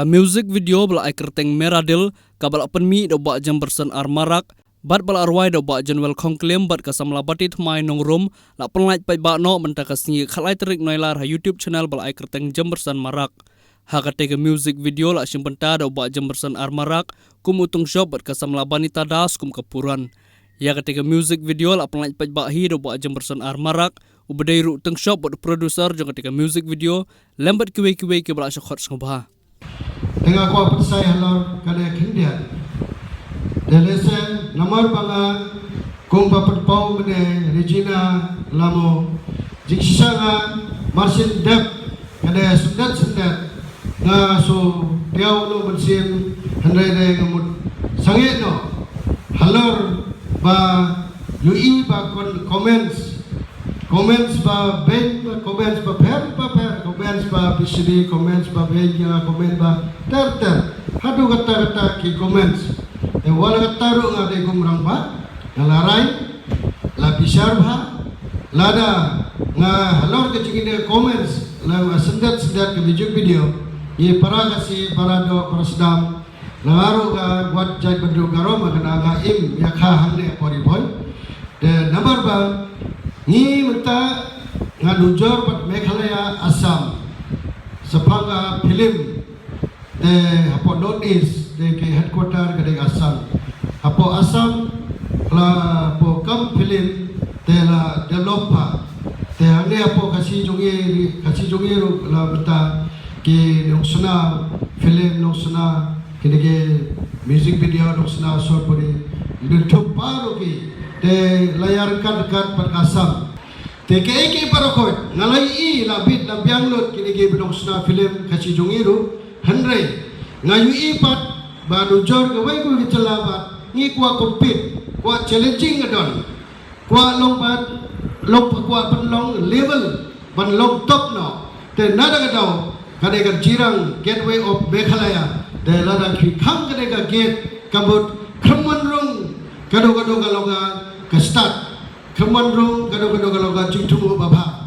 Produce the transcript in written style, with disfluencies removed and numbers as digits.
Ka music video bala ai kerteng meradil ka bala penmi do ba jam bersen armarak bat bala arwai do ba jenwel kongklem bat ka samla batit mai nong rum la penlait pai ba no menta ka singi khalai terik noilar ha YouTube channel bala ai kerteng jam bersen marak. Ha ka tega music video la simpenta do ba jam bersen armarak kum utung shop bat ka samla banita das kum kapuran. Ya ka tega music video la penlait pai ba hi do ba jam bersen armarak ubedai ru teng shop bat producer jong ka tega music video lembat kiwe-kiwe ke bala shot ngobha. Tengah kau persai halor kada kindia. Delesen nomor banga kung papatpau mene Regina Lamo jiksanga Marcin Dep kada sundat na so tiaw no bensin handai dai ngamut sangit no halor ba UI ba comments ba ben ba comments ba per comments ba bisri comments ba benya comment ba ter hadu kata ki comments e wala kata ru ngade gumrang ba ngalarai la bisar ba lada nga halor ke cingin comments la sendat ke video ye para kasi para do para sedam ngaru ga buat jai bedru garo magana ga im yakha hamne pori boy de number ba ni menta nganujor pat Meghalaya Assam sepanga film de apo notice de ke headquarter ke Assam apo Assam la apo kam film de la developer de ane apo kasi jongi ru la menta ke noksana film noksana ke music video noksana short puri YouTube paru ki de layar dekat pat Assam TKK parakot ngalai I labit na bianglot kinigi binong sna film kasi jungiru handre ngayu I pat baru jor gawai ko gicelabat ngi kwa compete kwa challenging adon kwa lompat kwa penlong level penlong top no te nada gadau kadai jirang gateway of Meghalaya de ladang ki kham kadai gate kabut khaman rung kado kalonga ke start keman rung kado kalonga jingtumu baba